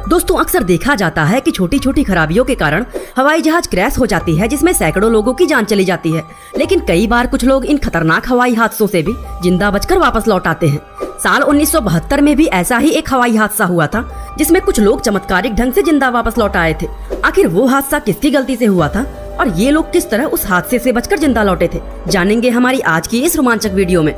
दोस्तों अक्सर देखा जाता है कि छोटी छोटी खराबियों के कारण हवाई जहाज क्रैश हो जाती है, जिसमें सैकड़ों लोगों की जान चली जाती है। लेकिन कई बार कुछ लोग इन खतरनाक हवाई हादसों से भी जिंदा बचकर वापस लौट आते हैं। साल 1972 में भी ऐसा ही एक हवाई हादसा हुआ था, जिसमें कुछ लोग चमत्कारिक ढंग से जिंदा वापस लौट आए थे। आखिर वो हादसा किसकी गलती से हुआ था और ये लोग किस तरह उस हादसे से बचकर जिंदा लौटे थे, जानेंगे हमारी आज की इस रोमांचक वीडियो में।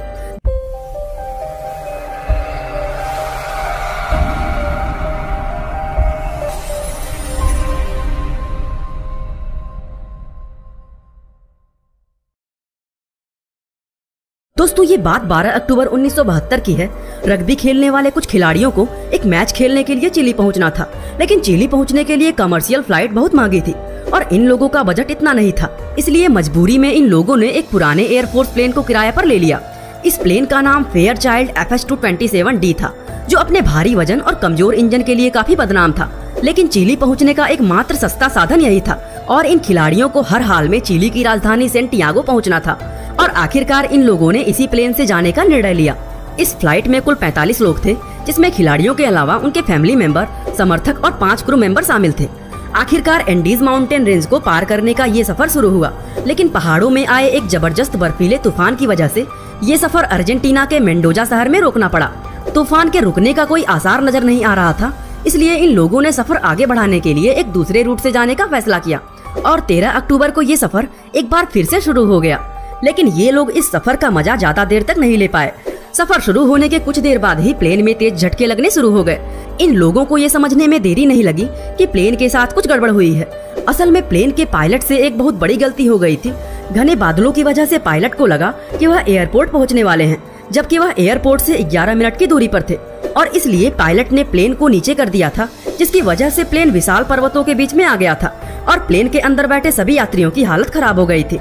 दोस्तों ये बात 12 अक्टूबर 1972 की है। रग्बी खेलने वाले कुछ खिलाड़ियों को एक मैच खेलने के लिए चिली पहुंचना था, लेकिन चिली पहुंचने के लिए कमर्शियल फ्लाइट बहुत महंगी थी और इन लोगों का बजट इतना नहीं था। इसलिए मजबूरी में इन लोगों ने एक पुराने एयरफोर्स प्लेन को किराए पर ले लिया। इस प्लेन का नाम फेयरचाइल्ड FS-227D था, जो अपने भारी वजन और कमजोर इंजन के लिए काफी बदनाम था। लेकिन चिली पहुंचने का एकमात्र सस्ता साधन यही था और इन खिलाड़ियों को हर हाल में चिली की राजधानी सेंटियागो पहुंचना था। और आखिरकार इन लोगों ने इसी प्लेन से जाने का निर्णय लिया। इस फ्लाइट में कुल 45 लोग थे, जिसमें खिलाड़ियों के अलावा उनके फैमिली मेंबर, समर्थक और 5 क्रू मेंबर शामिल थे। आखिरकार एंडीज माउंटेन रेंज को पार करने का ये सफर शुरू हुआ, लेकिन पहाड़ों में आए एक जबरदस्त बर्फीले तूफान की वजह से ये सफर अर्जेंटीना के मेंडोजा शहर में रोकना पड़ा। तूफान के रुकने का कोई आसार नजर नहीं आ रहा था, इसलिए इन लोगों ने सफर आगे बढ़ाने के लिए एक दूसरे रूट से जाने का फैसला किया और 13 अक्टूबर को ये सफर एक बार फिर से शुरू हो गया। लेकिन ये लोग इस सफर का मजा ज्यादा देर तक नहीं ले पाए। सफर शुरू होने के कुछ देर बाद ही प्लेन में तेज झटके लगने शुरू हो गए। इन लोगों को ये समझने में देरी नहीं लगी कि प्लेन के साथ कुछ गड़बड़ हुई है। असल में प्लेन के पायलट से एक बहुत बड़ी गलती हो गई थी। घने बादलों की वजह से पायलट को लगा कि वह एयरपोर्ट पहुंचने वाले हैं, जबकि वह एयरपोर्ट से 11 मिनट की दूरी पर थे और इसलिए पायलट ने प्लेन को नीचे कर दिया था, जिसकी वजह से प्लेन विशाल पर्वतों के बीच में आ गया था और प्लेन के अंदर बैठे सभी यात्रियों की हालत खराब हो गई थी।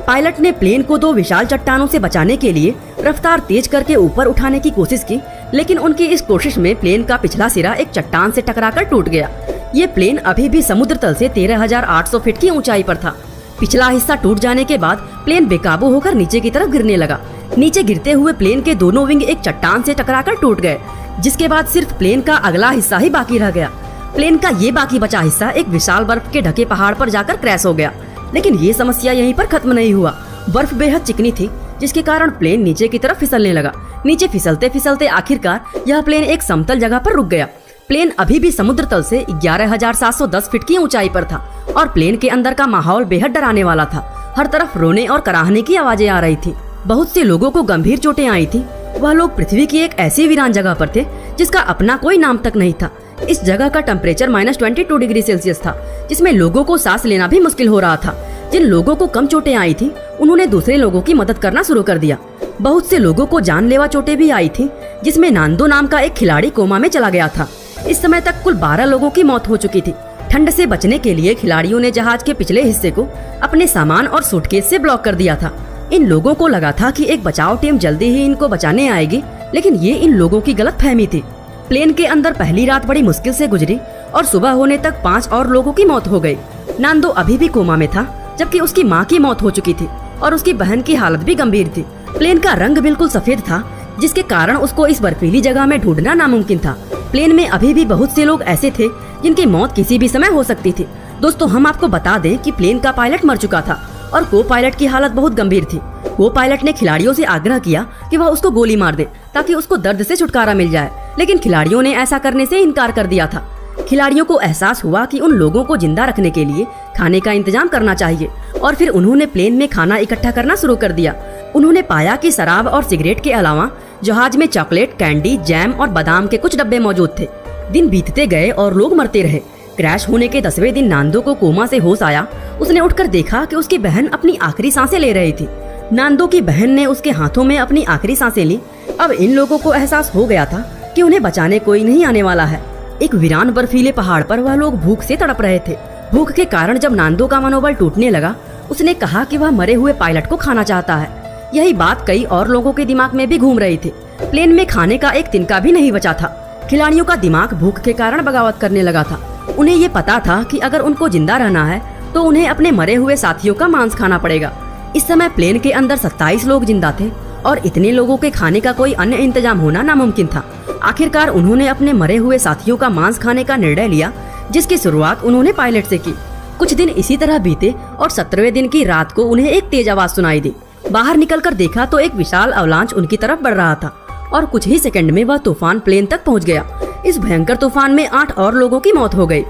पायलट ने प्लेन को 2 विशाल चट्टानों से बचाने के लिए रफ्तार तेज करके ऊपर उठाने की कोशिश की, लेकिन उनकी इस कोशिश में प्लेन का पिछला सिरा एक चट्टान से टकराकर टूट गया। ये प्लेन अभी भी समुद्र तल से 13,800 फीट की ऊंचाई पर था। पिछला हिस्सा टूट जाने के बाद प्लेन बेकाबू होकर नीचे की तरफ गिरने लगा। नीचे गिरते हुए प्लेन के दोनों विंग एक चट्टान से टकराकर टूट गए, जिसके बाद सिर्फ प्लेन का अगला हिस्सा ही बाकी रह गया। प्लेन का ये बाकी बचा हिस्सा एक विशाल बर्फ के ढके पहाड़ पर जाकर क्रैश हो गया। लेकिन ये समस्या यहीं पर खत्म नहीं हुआ। बर्फ बेहद चिकनी थी, जिसके कारण प्लेन नीचे की तरफ फिसलने लगा। नीचे फिसलते फिसलते आखिरकार यह प्लेन एक समतल जगह पर रुक गया। प्लेन अभी भी समुद्र तल से 11,710 फीट की ऊंचाई पर था और प्लेन के अंदर का माहौल बेहद डराने वाला था। हर तरफ रोने और कराहने की आवाजें आ रही थी। बहुत से लोगों को गंभीर चोटें आई थी। वह लोग पृथ्वी की एक ऐसी वीरान जगह पर थे जिसका अपना कोई नाम तक नहीं था। इस जगह का टेम्परेचर -22 डिग्री सेल्सियस था, जिसमें लोगों को सांस लेना भी मुश्किल हो रहा था। जिन लोगों को कम चोटें आई थी, उन्होंने दूसरे लोगों की मदद करना शुरू कर दिया। बहुत से लोगों को जानलेवा चोटें भी आई थी, जिसमें नांदो नाम का एक खिलाड़ी कोमा में चला गया था। इस समय तक कुल 12 लोगों की मौत हो चुकी थी। ठंड से बचने के लिए खिलाड़ियों ने जहाज के पिछले हिस्से को अपने सामान और सूटकेस से ब्लॉक कर दिया था। इन लोगों को लगा था कि एक बचाव टीम जल्दी ही इनको बचाने आएगी, लेकिन ये इन लोगों की गलतफहमी थी। प्लेन के अंदर पहली रात बड़ी मुश्किल से गुजरी और सुबह होने तक 5 और लोगों की मौत हो गई। नांदो अभी भी कोमा में था, जबकि उसकी माँ की मौत हो चुकी थी और उसकी बहन की हालत भी गंभीर थी। प्लेन का रंग बिल्कुल सफेद था, जिसके कारण उसको इस बर्फीली जगह में ढूंढना नामुमकिन था। प्लेन में अभी भी बहुत से लोग ऐसे थे जिनकी मौत किसी भी समय हो सकती थी। दोस्तों हम आपको बता दें कि प्लेन का पायलट मर चुका था और को पायलट की हालत बहुत गंभीर थी। को पायलट ने खिलाड़ियों से आग्रह किया कि वह उसको गोली मार दे ताकि उसको दर्द से छुटकारा मिल जाए, लेकिन खिलाड़ियों ने ऐसा करने से इनकार कर दिया था। खिलाड़ियों को एहसास हुआ कि उन लोगों को जिंदा रखने के लिए खाने का इंतजाम करना चाहिए और फिर उन्होंने प्लेन में खाना इकट्ठा करना शुरू कर दिया। उन्होंने पाया कि शराब और सिगरेट के अलावा जहाज में चॉकलेट, कैंडी, जैम और बादाम के कुछ डब्बे मौजूद थे। दिन बीतते गए और लोग मरते रहे। क्रैश होने के 10वें दिन नांदो को कोमा से होश आया। उसने उठकर देखा कि उसकी बहन अपनी आखिरी सांसें ले रही थी। नांदो की बहन ने उसके हाथों में अपनी आखिरी सांसें ली। अब इन लोगों को एहसास हो गया था कि उन्हें बचाने कोई नहीं आने वाला है। एक वीरान बर्फीले पहाड़ पर वह लोग भूख से तड़प रहे थे। भूख के कारण जब नांदो का मनोबल टूटने लगा, उसने कहा कि वह मरे हुए पायलट को खाना चाहता है। यही बात कई और लोगों के दिमाग में भी घूम रही थी। प्लेन में खाने का एक तिनका भी नहीं बचा था। खिलाड़ियों का दिमाग भूख के कारण बगावत करने लगा था। उन्हें ये पता था कि अगर उनको जिंदा रहना है तो उन्हें अपने मरे हुए साथियों का मांस खाना पड़ेगा। इस समय प्लेन के अंदर 27 लोग जिंदा थे और इतने लोगों के खाने का कोई अन्य इंतजाम होना नामुमकिन था। आखिरकार उन्होंने अपने मरे हुए साथियों का मांस खाने का निर्णय लिया, जिसकी शुरुआत उन्होंने पायलट से की। कुछ दिन इसी तरह बीते और 17वें दिन की रात को उन्हें एक तेज आवाज सुनाई दी। बाहर निकलकर देखा तो एक विशाल अवलांच उनकी तरफ बढ़ रहा था और कुछ ही सेकंड में वह तूफान प्लेन तक पहुंच गया। इस भयंकर तूफान में 8 और लोगों की मौत हो गई।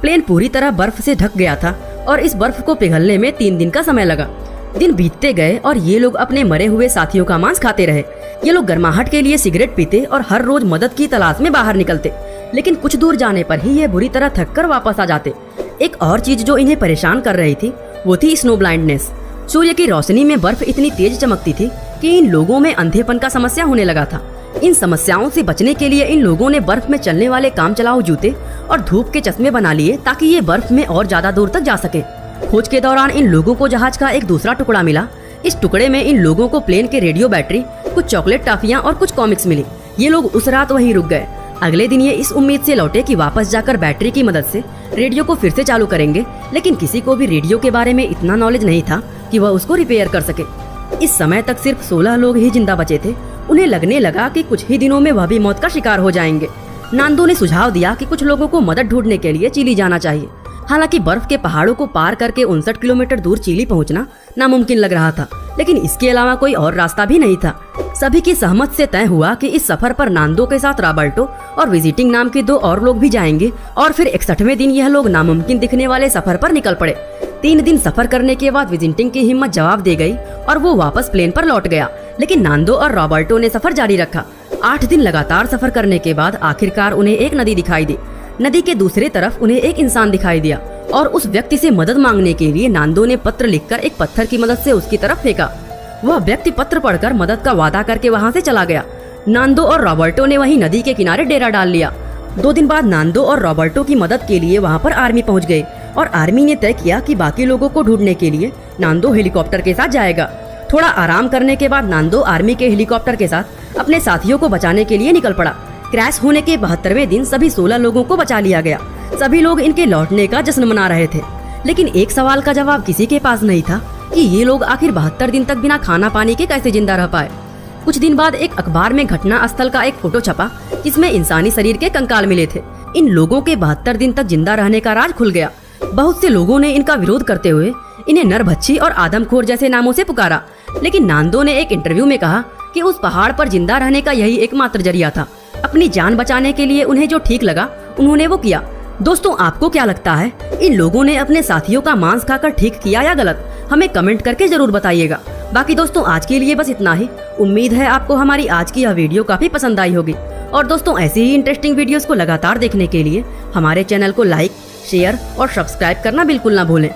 प्लेन पूरी तरह बर्फ से ढक गया था और इस बर्फ को पिघलने में 3 दिन का समय लगा। दिन बीतते गए और ये लोग अपने मरे हुए साथियों का मांस खाते रहे। ये लोग गर्माहट के लिए सिगरेट पीते और हर रोज मदद की तलाश में बाहर निकलते, लेकिन कुछ दूर जाने पर ही ये बुरी तरह थक कर वापस आ जाते। एक और चीज जो इन्हें परेशान कर रही थी वो थी स्नो ब्लाइंडनेस। सूर्य की रोशनी में बर्फ इतनी तेज चमकती थी कि इन लोगों में अंधेपन का समस्या होने लगा था। इन समस्याओं से बचने के लिए इन लोगों ने बर्फ में चलने वाले काम चलाऊ जूते और धूप के चश्मे बना लिए ताकि ये बर्फ में और ज्यादा दूर तक जा सके। खोज के दौरान इन लोगों को जहाज का एक दूसरा टुकड़ा मिला। इस टुकड़े में इन लोगों को प्लेन के रेडियो बैटरी, कुछ चॉकलेट टॉफियां और कुछ कॉमिक्स मिली। ये लोग उस रात वहीं रुक गए। अगले दिन ये इस उम्मीद से लौटे कि वापस जाकर बैटरी की मदद से रेडियो को फिर से चालू करेंगे, लेकिन किसी को भी रेडियो के बारे में इतना नॉलेज नहीं था कि वह उसको रिपेयर कर सके। इस समय तक सिर्फ 16 लोग ही जिंदा बचे थे। उन्हें लगने लगा कि कुछ ही दिनों में वह भी मौत का शिकार हो जाएंगे। नांदो ने सुझाव दिया कि कुछ लोगों को मदद ढूंढने के लिए चिली जाना चाहिए। हालांकि बर्फ के पहाड़ों को पार करके 59 किलोमीटर दूर चिली पहुंचना नामुमकिन लग रहा था, लेकिन इसके अलावा कोई और रास्ता भी नहीं था। सभी की सहमत से तय हुआ कि इस सफर पर नांदो के साथ रॉबर्टो और विजिटिंग नाम के 2 और लोग भी जाएंगे और फिर 61वें दिन यह लोग नामुमकिन दिखने वाले सफर पर निकल पड़े। 3 दिन सफर करने के बाद विजिटिंग की हिम्मत जवाब दे गई और वो वापस प्लेन पर लौट गया, लेकिन नांदो और रॉबर्टो ने सफर जारी रखा। 8 दिन लगातार सफर करने के बाद आखिरकार उन्हें एक नदी दिखाई दी। नदी के दूसरे तरफ उन्हें एक इंसान दिखाई दिया और उस व्यक्ति से मदद मांगने के लिए नांदो ने पत्र लिखकर एक पत्थर की मदद से उसकी तरफ फेंका। वह व्यक्ति पत्र पढ़कर मदद का वादा करके वहाँ से चला गया। नांदो और रॉबर्टो ने वहीं नदी के किनारे डेरा डाल लिया। 2 दिन बाद नांदो और रॉबर्टो की मदद के लिए वहाँ पर आर्मी पहुँच गई और आर्मी ने तय किया कि बाकी लोगों को ढूंढने के लिए नांदो हेलीकॉप्टर के साथ जाएगा। थोड़ा आराम करने के बाद नांदो आर्मी के हेलीकॉप्टर के साथ अपने साथियों को बचाने के लिए निकल पड़ा। क्रैश होने के 72वें दिन सभी 16 लोगों को बचा लिया गया। सभी लोग इनके लौटने का जश्न मना रहे थे, लेकिन एक सवाल का जवाब किसी के पास नहीं था कि ये लोग आखिर 72 दिन तक बिना खाना पानी के कैसे जिंदा रह पाए। कुछ दिन बाद एक अखबार में घटना स्थल का एक फोटो छपा जिसमें इंसानी शरीर के कंकाल मिले थे। इन लोगों के 72 दिन तक जिंदा रहने का राज खुल गया। बहुत से लोगों ने इनका विरोध करते हुए इन्हें नरभक्षी और आदमखोर जैसे नामों से पुकारा, लेकिन नांदो ने एक इंटरव्यू में कहा कि उस पहाड़ पर जिंदा रहने का यही एकमात्र जरिया था। अपनी जान बचाने के लिए उन्हें जो ठीक लगा उन्होंने वो किया। दोस्तों, आपको क्या लगता है, इन लोगों ने अपने साथियों का मांस खाकर ठीक किया या गलत? हमें कमेंट करके जरूर बताइएगा। बाकी दोस्तों, आज के लिए बस इतना ही। उम्मीद है आपको हमारी आज की यह वीडियो काफी पसंद आई होगी। और दोस्तों, ऐसी ही इंटरेस्टिंग वीडियोस को लगातार देखने के लिए हमारे चैनल को लाइक, शेयर और सब्सक्राइब करना बिल्कुल ना भूलें।